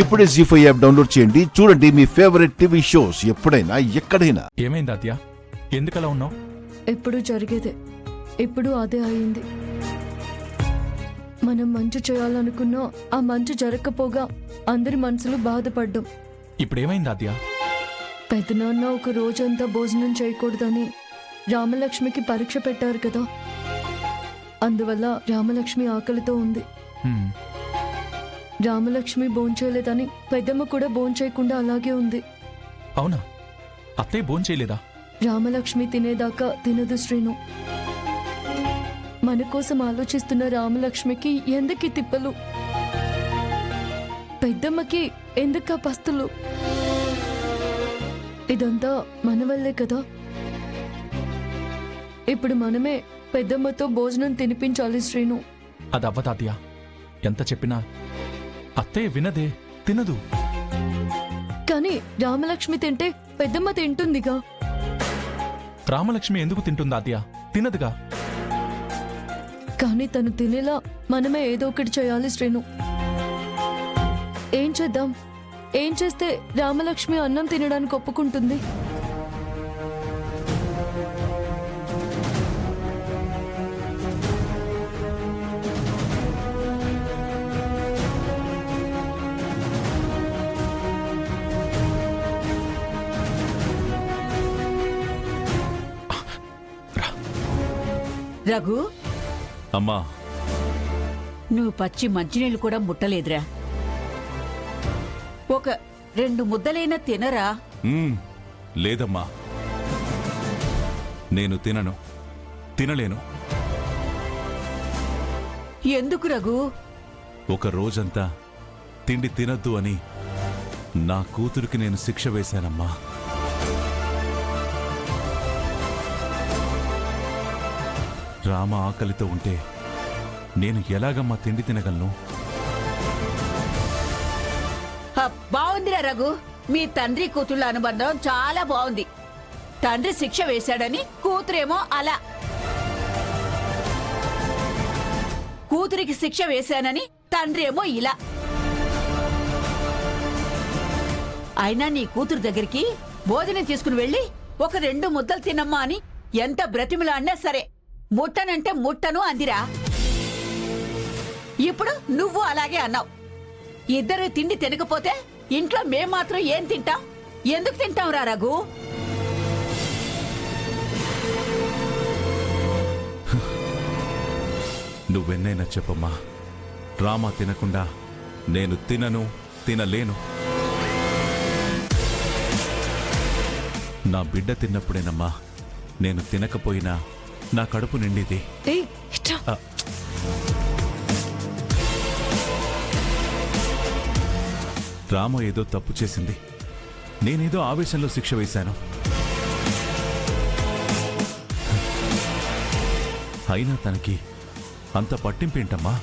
ఇప్పుడే జీ5 app download చేయండి. చూడండి మీ ఫేవరెట్ టీవీ షోస్ ఎప్పుడైనా ఎక్కడైనా. ఏమైంది అత్య? ఎందుకలా ఉన్నావు? ఎప్పుడు జరిగేదే, ఇప్పుడు అదే అయింది. మనం మంచి చేయాలనుకున్నా ఆ మంచి జరగకపోగా అందరి మనసులు బాధపడ్డాం. ఇప్పుడు ఏమైంది అత్య? పెద్దనాన్న ఒక రోజంతా భోజనం చేయకూడదని రామలక్ష్మికి పరీక్ష పెట్టారు కదా, అందువల్ల రామలక్ష్మి ఆకలితో ఉంది. హ్మ్. రామలక్ష్మి భోంచేయలేదని పెద్దమ్మ కూడా భోంచేయకుండా అలాగే ఉంది. అవునా? అత్తయ్య భోంచేయలేదా? రామలక్ష్మి తినేదాకా తినదు శ్రీను. మన కోసం ఆలోచిస్తున్న రామలక్ష్మికి ఎందుకు తిప్పలు, పెద్దమ్మకి ఎందుక పస్తులు? ఇదంతా మన వల్లే కదా. ఇప్పుడు మనమే పెద్దమ్మతో భోజనం తినిపించాలి శ్రీను. అది అవ్వదాత్య. ఎంత చెప్పినా అత్తయ్య వినదే, తినదు. కానీ రామలక్ష్మి తింటే పెద్దమ్మ తింటుందిగా. రామలక్ష్మి ఎందుకు తింటుందా అత్య? తినదుగా. కానీ తను తినేలా మనమే ఏదో ఒకటి చేయాలి శ్రీను. ఏం చేద్దాం? ఏం చేస్తే రామలక్ష్మి అన్నం తినడానికి ఒప్పుకుంటుంది? రఘు, అమ్మా, నువ్వు పచ్చి మంచినీళ్ళు కూడా ముట్టలేదురా. ఒక 2 ముద్దలైనా తినరా. లేదమ్మా, నేను తినలేను. ఎందుకు రఘు? ఒక రోజంతా తిండి తినద్దు అని నా కూతురికి నేను శిక్ష వేశానమ్మా. రామ ఆకలితో ఉంటే నేను ఎలాగమ్మా తిండి తినగలను? బాగుందిరా రఘు, మీ తండ్రి కూతుళ్ళ అనుబంధం చాలా బాగుంది. తండ్రి శిక్ష వేశాడని కూతురేమో అలా, కూతురికి శిక్ష వేశానని తండ్రి ఏమో ఇలా. అయినా నీ కూతురు దగ్గరికి భోజనం తీసుకుని వెళ్ళి ఒక 2 ముద్దలు తినమ్మా అని ఎంత బ్రతిమలాడినా సరే ముట్టనంటే ముట్టను అందిరా. ఇప్పుడు నువ్వు అలాగే అన్నావు. ఇద్దరు తిండి తినకపోతే ఇంట్లో మేం మాత్రం ఏం తింటాం? ఎందుకు తింటాం రా రఘు? నువ్వెన్నైనా చెప్పమ్మా, రామ తినకుండా నేను తినలేను. నా బిడ్డ తిన్నప్పుడేనమ్మా నేను తినకపోయినా నా కడుపు నిండిది. రామ ఏదో తప్పు చేసింది, నేనేదో ఆవేశంలో శిక్ష వేశాను. అయినా తనకి అంత పట్టింపేంటమ్మా?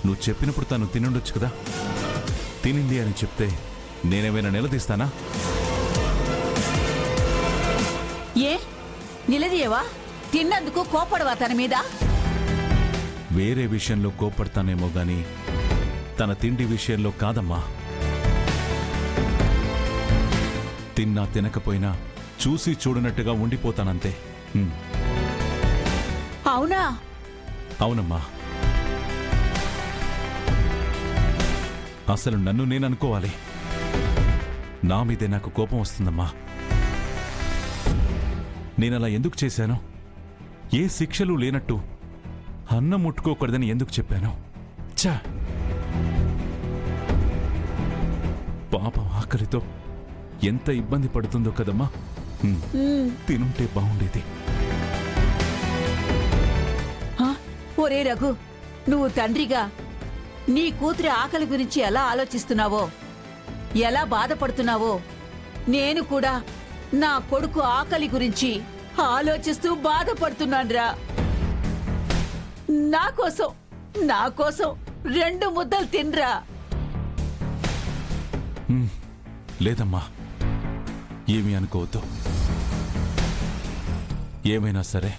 నువ్వు చెప్పినప్పుడు తను తినుండొచ్చు కదా. తినింది అని చెప్తే నేనేమైనా నిలదీస్తానా? ఏ నిలదీయవా? తిన్నందుకు కోపడవా తన మీద? వేరే విషయంలో కోపడతానేమో గాని తన తిండి విషయంలో కాదమ్మా. తిన్నా తినకపోయినా చూసి చూడనట్టుగా ఉండిపోతానంతే. అవునా? అవునమ్మా. అసలు నన్ను నేననుకోవాలి. నా మీదే నాకు కోపం వస్తుందమ్మా. నేనలా ఎందుకు చేశాను? ఏ శిక్షలు లేనట్టు అన్నం ముట్టుకోకూడదని ఎందుకు చెప్పాను? ఛా! పాపం ఆకలితో ఎంత ఇబ్బంది పడుతుందో కదమ్మా. తినుంటే బాగుండేది. ఒరే రఘు, నువ్వు తండ్రిగా నీ కూతురి ఆకలి గురించి ఎలా ఆలోచిస్తున్నావో, ఎలా బాధపడుతున్నావో నేను కూడా నా కొడుకు ఆకలి గురించి ఆలోచిస్తూ బాధపడుతున్నాన్రా. నా కోసం 2 ముద్దలు తినరా. లేదమ్మా, ఏమీ అనుకోవద్దు. ఏమైనా సరే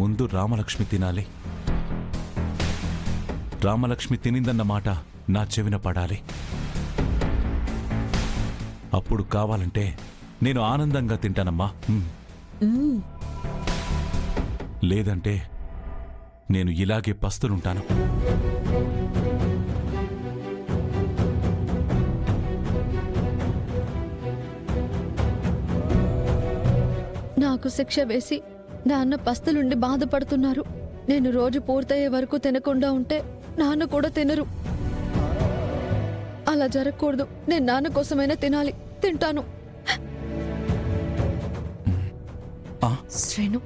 ముందు రామలక్ష్మి తినాలి. రామలక్ష్మి తినిందన్న మాట నా చెవిన పడాలి. అప్పుడు కావాలంటే నేను ఆనందంగా తింటానమ్మా. లేదంటే నేను ఇలాగే పస్తులుంటాను. నాకు శిక్ష వేసి నాన్న పస్తులుండి బాధపడుతున్నారు. నేను రోజు పూర్తయ్యే వరకు తినకుండా ఉంటే నాన్న కూడా తినరు. అలా జరగకూడదు. నేను నాన్న కోసమైనా తినాలి. తింటాను. శ్రేణు,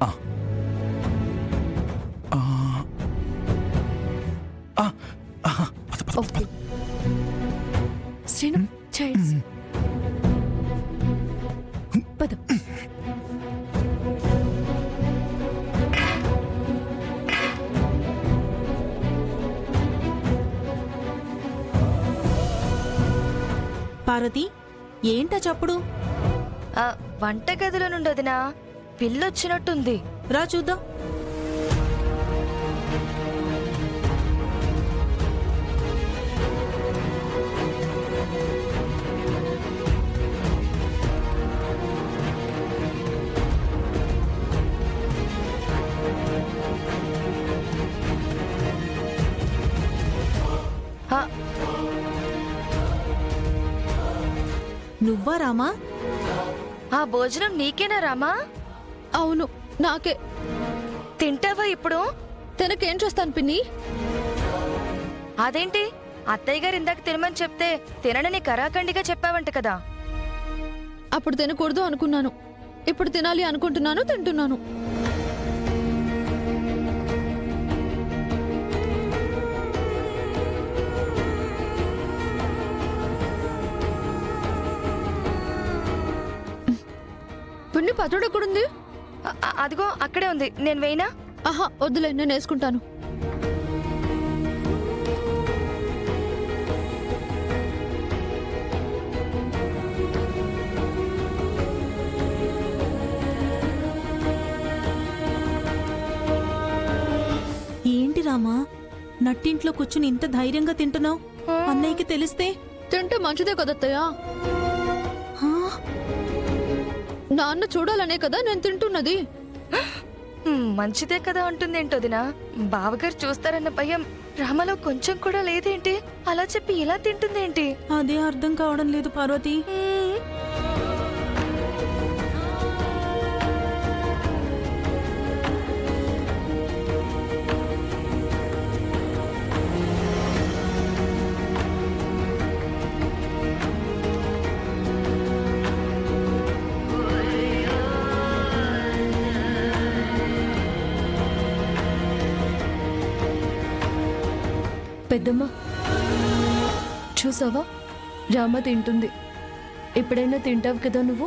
ఓకే. శ్రేణు, చైల్డ్స్ పద. పార్వతి, ఏంటా చప్పుడు? వంటగదిలో నుండి వదినా పిల్లొచ్చినట్టుంది. రా చూద్దాం. నువ్వా రామా? ఆ భోజనం నీకేనా రామా? అవును, నాకే. తింటావా ఇప్పుడు? తినకేం చేస్తాను పిన్ని? అదేంటి అత్తయ్య గారు ఇందాక తినమని చెప్తే తిననని కరాఖండిగా చెప్పావంట కదా. అప్పుడు తినకూడదు అనుకున్నాను. ఇప్పుడు తినాలి అనుకుంటున్నాను. తింటున్నాను. పిన్ని పచ్చడి ఎక్కడుంది? అదిగో అక్కడే ఉంది. నేను వేయినా? ఆహా, వద్దులే, నేను వేసుకుంటాను. ఏంటి రామా, నట్టింట్లో కూర్చుని ఇంత ధైర్యంగా తింటున్నావు? అన్నయ్యకి తెలిస్తే? తింటే మంచిదే కదత్తయ్యా. నాన్న చూడాలనే కదా నేను తింటున్నది. మంచిదే కదా అంటుందేంటోదినా. బావగారు చూస్తారన్న భయం రామలో కొంచెం కూడా లేదేంటి? అలా చెప్పి ఇలా తింటుందేంటి? అదే అర్థం కావడం లేదు పార్వతి. పెద్దమ్మ, చూసావా? రామ తింటుంది. ఎప్పుడైనా తింటావు కదా నువ్వు?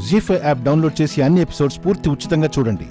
జీ5 యాప్ డౌన్లోడ్ చేసి అన్ని ఎపిసోడ్స్ పూర్తి ఉచితంగా చూడండి.